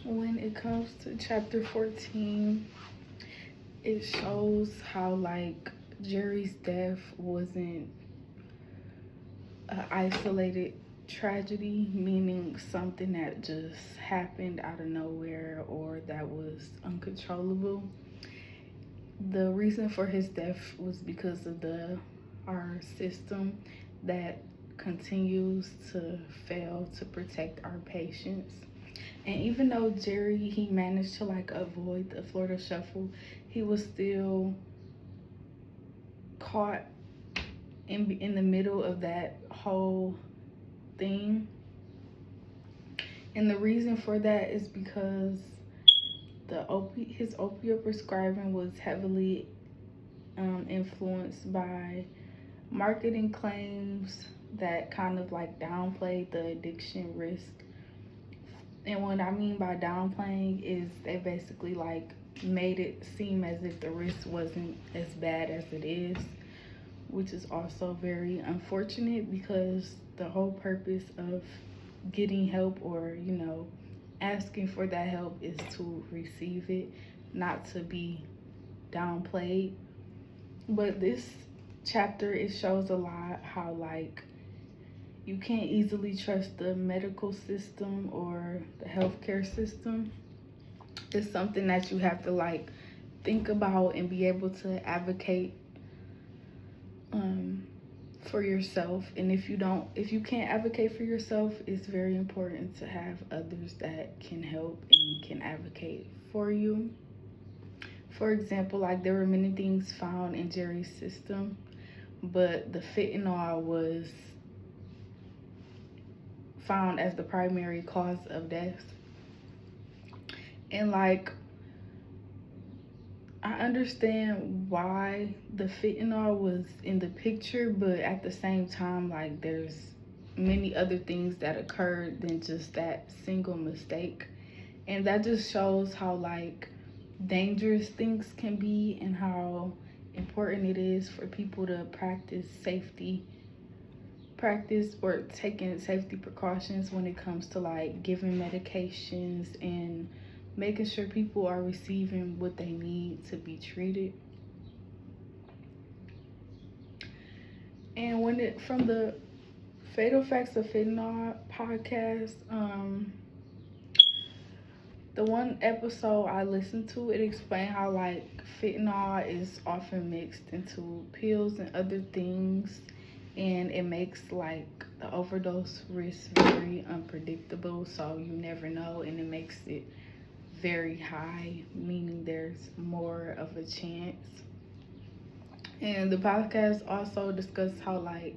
When it comes to chapter 14, it shows how like Jerry's death wasn't an isolated tragedy, meaning something that just happened out of nowhere or that was uncontrollable. The reason for his death was because of the our system that continues to fail to protect our patients. And even though Jerry he managed to like avoid the Florida shuffle, he was still caught in the middle of that whole thing. And the reason for that is because his opioid prescribing was heavily influenced by marketing claims that kind of like downplayed the addiction risk. And what I mean by downplaying is they basically like made it seem as if the risk wasn't as bad as it is, which is also very unfortunate because the whole purpose of getting help or, asking for that help is to receive it, not to be downplayed. But this chapter, it shows a lot how like you can't easily trust the medical system or the healthcare system. It's something that you have to like think about and be able to advocate um, for yourself. And if you can't advocate for yourself, it's very important to have others that can help and can advocate for you. For example, like there were many things found in Jerry's system, but the fentanyl was found as the primary cause of death. And like I understand why the fentanyl was in the picture, but at the same time, like there's many other things that occurred than just that single mistake. And that just shows how like dangerous things can be and how important it is for people to practice or taking safety precautions when it comes to like giving medications and making sure people are receiving what they need to be treated. And from the Fatal Facts of Fentanyl podcast, the one episode I listened to, it explained how like fentanyl is often mixed into pills and other things, and it makes like the overdose risk very unpredictable, so you never know, and it makes it very high, meaning there's more of a chance. And the podcast also discussed how like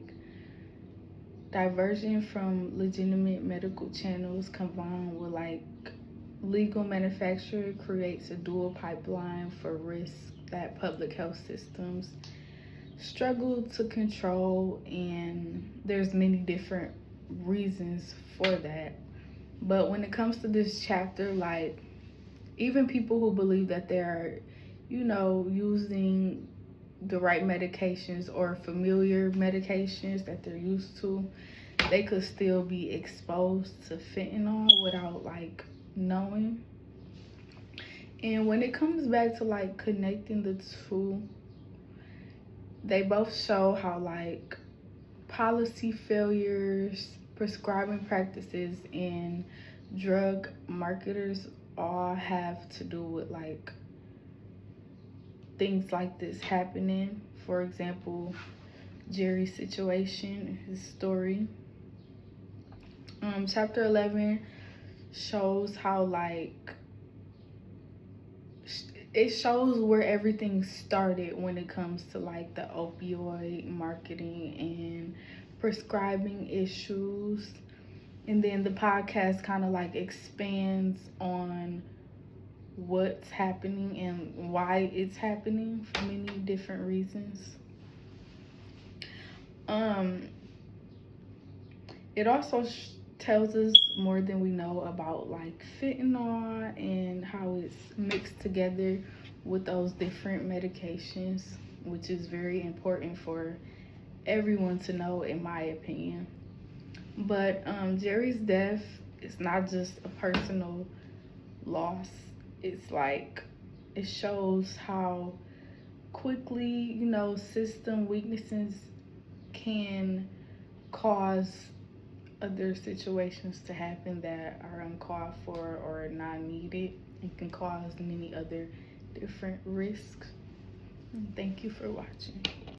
diversion from legitimate medical channels combined with like legal manufacture creates a dual pipeline for risk that public health systems struggle to control, and there's many different reasons for that. But when it comes to this chapter, like even people who believe that they're, using the right medications or familiar medications that they're used to, they could still be exposed to fentanyl without like knowing. And when it comes back to like connecting the two, they both show how like policy failures, prescribing practices, and drug marketers all have to do with like things like this happening. For example, Jerry's situation, his story. Chapter 11 shows how like it shows where everything started when it comes to like the opioid marketing and prescribing issues. And then the podcast kind of like expands on what's happening and why it's happening for many different reasons. It also tells us more than we know about like fentanyl and how it's mixed together with those different medications, which is very important for everyone to know, in my opinion. But Jerry's death is not just a personal loss, it's like it shows how quickly, you know, system weaknesses can cause other situations to happen that are uncalled for or not needed, and can cause many other different risks. Thank you for watching.